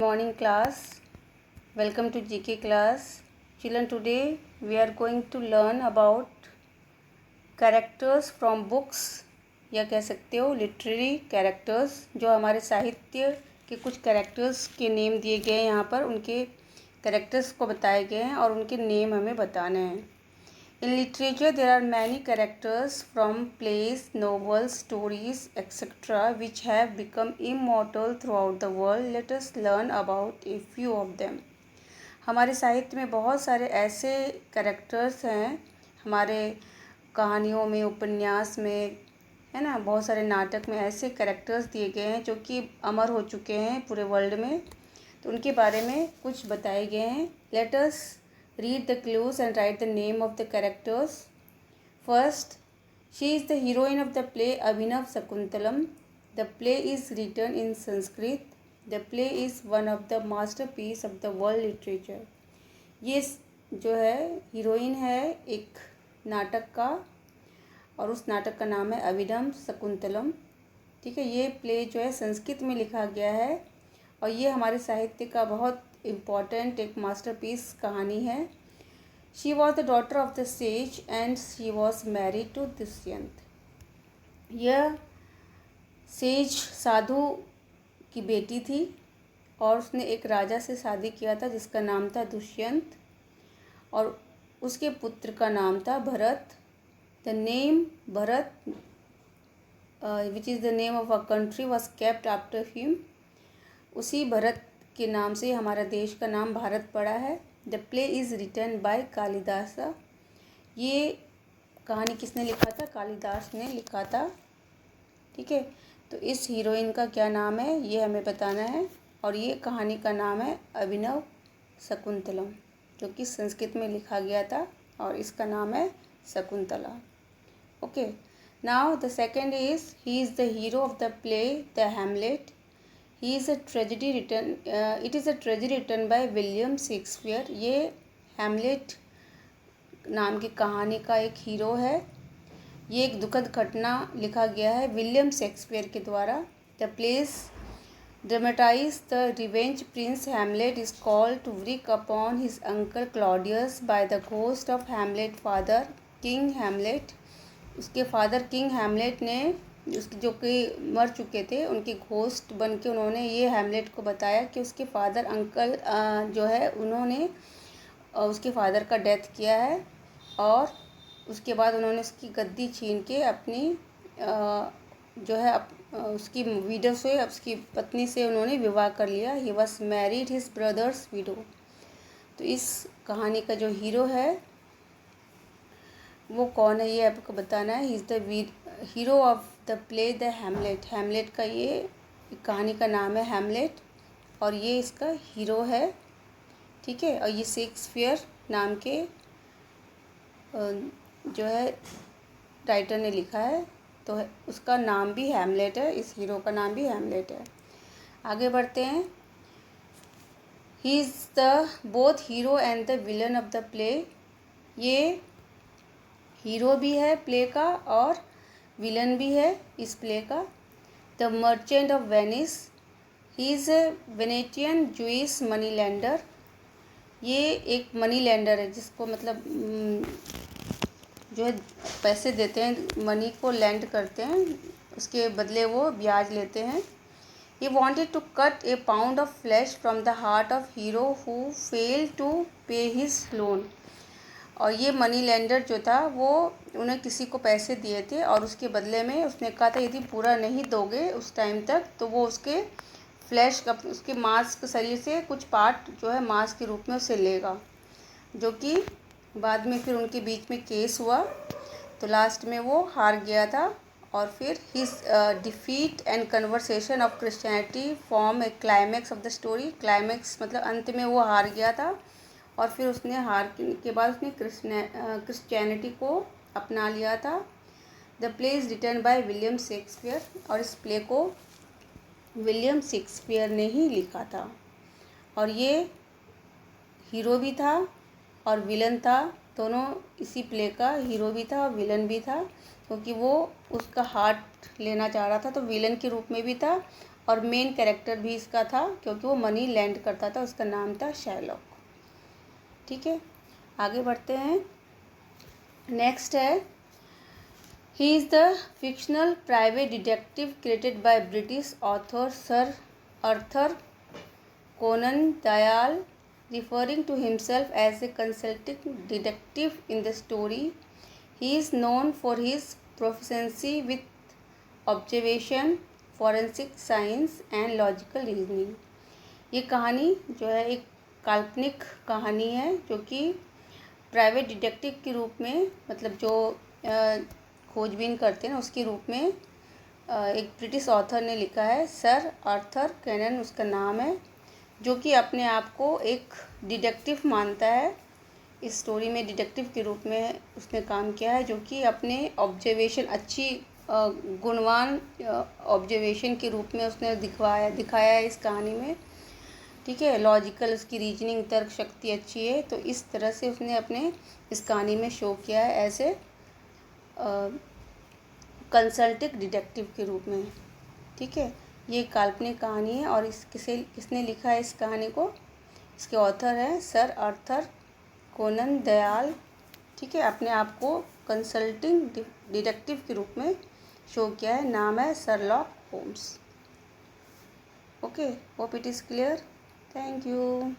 Morning class. Welcome to GK class. Children, today we are going to learn about characters from books, या कह सकते हो literary characters. जो हमारे साहित्य के कुछ कैरेक्टर्स के नेम दिए गए हैं, यहाँ पर उनके कैरेक्टर्स को बताए गए हैं और उनके नेम हमें बताने हैं। In literature, there are many characters from plays, novels, stories, etc., which have become immortal throughout the world. Let us learn about a few of them. हमारे साहित्य में बहुत सारे ऐसे कैरेक्टर्स हैं, हमारे कहानियों में, उपन्यास में, है ना, बहुत सारे नाटक में ऐसे कैरेक्टर्स दिए गए हैं जो कि अमर हो चुके हैं पूरे वर्ल्ड में। तो उनके बारे में कुछ बताए गए हैं। Let us read the clues and write the name of the characters. First, she is the heroine of the play Abhinav Shakuntalam. The play is written in Sanskrit. The play is one of the masterpiece of the world literature. ये जो है heroine है एक नाटक का, और उस नाटक का नाम है अभिनव शकुंतलम। ठीक है, ये प्ले जो है संस्कृत में लिखा गया है और ये हमारे साहित्य का बहुत इम्पॉर्टेंट एक मास्टरपीस कहानी है। She was the daughter of the sage and she was married to Dushyant. यह सेज साधु की बेटी थी और उसने एक राजा से शादी किया था जिसका नाम था दुष्यंत, और उसके पुत्र का नाम था Bharat. The name Bharat which is the name of a country was kept after him. उसी भरत के नाम से हमारा देश का नाम भारत पड़ा है। The play is written by Kalidas. ये कहानी किसने लिखा था? कालिदास ने लिखा था। ठीक है, तो इस हीरोइन का क्या नाम है ये हमें बताना है, और ये कहानी का नाम है अभिनव शकुंतलम, जो कि संस्कृत में लिखा गया था और इसका नाम है Shakuntala. Okay, now the second is he is the hero of the play the Hamlet. He is a tragedy written. It is a tragedy written by William Shakespeare. ये हैमलेट नाम की कहानी का एक हीरो है। ये एक दुखद घटना लिखा गया है विलियम शेक्सपियर के द्वारा। The plays dramatize the revenge prince Hamlet is called to wreak upon his uncle Claudius by the ghost of Hamlet father King Hamlet. उसके फादर किंग हैमलेट ने, उसके जो कि मर चुके थे, उनके घोस्ट बन के उन्होंने ये हैमलेट को बताया कि उसके फादर अंकल जो है उन्होंने उसके फादर का डेथ किया है, और उसके बाद उन्होंने उसकी गद्दी छीन के अपनी जो है उसकी विडो से, उसकी पत्नी से उन्होंने विवाह कर लिया। He was married his brothers window. तो इस कहानी का जो हीरो है वो कौन है ये आपको बताना है। He is the hero of the play the Hamlet. Hamlet का ये कहानी का नाम है हैमलेट, और ये इसका हीरो है। ठीक है, और ये शेक्सपियर नाम के जो है राइटर ने लिखा है, तो उसका नाम भी हैमलेट है, इस हीरो का नाम भी हैमलेट है। आगे बढ़ते हैं। He is the both hero and the villain of the play. ये हीरो भी है प्ले का और विलन भी है इस प्ले का। The merchant of Venice. He is a Venetian Jewish money lender. ये एक मनी लैंडर है, जिसको मतलब जो है पैसे देते हैं, मनी को लैंड करते हैं, उसके बदले वो ब्याज लेते हैं। He wanted to cut a pound of flesh from the heart of hero who fail to pay his loan. और ये मनी लेंडर जो था वो उन्हें किसी को पैसे दिए थे, और उसके बदले में उसने कहा था यदि पूरा नहीं दोगे उस टाइम तक तो वो उसके फ्लैश का, उसके मांस के शरीर से कुछ पार्ट जो है मांस के रूप में उसे लेगा, जो कि बाद में फिर उनके बीच में केस हुआ, तो लास्ट में वो हार गया था। और फिर his defeat and conversation of Christianity form A climax of the story. Climax मतलब अंत में वो हार गया था, और फिर उसने हार के बाद उसने क्रिश्चियनिटी को अपना लिया था। The play is written by William Shakespeare, और इस प्ले को विलियम शेक्सपियर ने ही लिखा था, और ये हीरो भी था और विलन था, दोनों इसी प्ले का हीरो भी था और विलन भी था, क्योंकि वो उसका हार्ट लेना चाह रहा था तो विलन के रूप में भी था, और मेन कैरेक्टर भी इसका था क्योंकि वो मनी लैंड करता था, उसका नाम था शैरलॉक। ठीक है, आगे बढ़ते हैं। नेक्स्ट है, he is the fictional private detective created by British author sir Arthur Conan Dayal, referring to himself as a consulting detective in the story. He is known for his proficiency with observation, forensic science and logical reasoning. ये कहानी जो है एक काल्पनिक कहानी है जो कि प्राइवेट डिटेक्टिव के रूप में, मतलब जो खोजबीन करते हैं ना उसके रूप में एक ब्रिटिश ऑथर ने लिखा है, सर आर्थर कैनन उसका नाम है, जो कि अपने आप को एक डिटेक्टिव मानता है। इस स्टोरी में डिटेक्टिव के रूप में उसने काम किया है, जो कि अपने ऑब्जर्वेशन, अच्छी गुणवान ऑब्जर्वेशन के रूप में उसने दिखाया है इस कहानी में। ठीक है, लॉजिकल उसकी रीजनिंग, तर्क शक्ति अच्छी है, तो इस तरह से उसने अपने इस कहानी में शो किया है एज ए कंसल्टिंग डिटेक्टिव के रूप में। ठीक है, ये काल्पनिक कहानी है और किसने लिखा है इस कहानी को? इसके ऑथर हैं सर आर्थर कोनन दयाल। ठीक है, अपने आप को कंसल्टिंग डिटेक्टिव के रूप में शो किया है, नाम है Sherlock Holmes. Okay, hope it is clear. Thank you.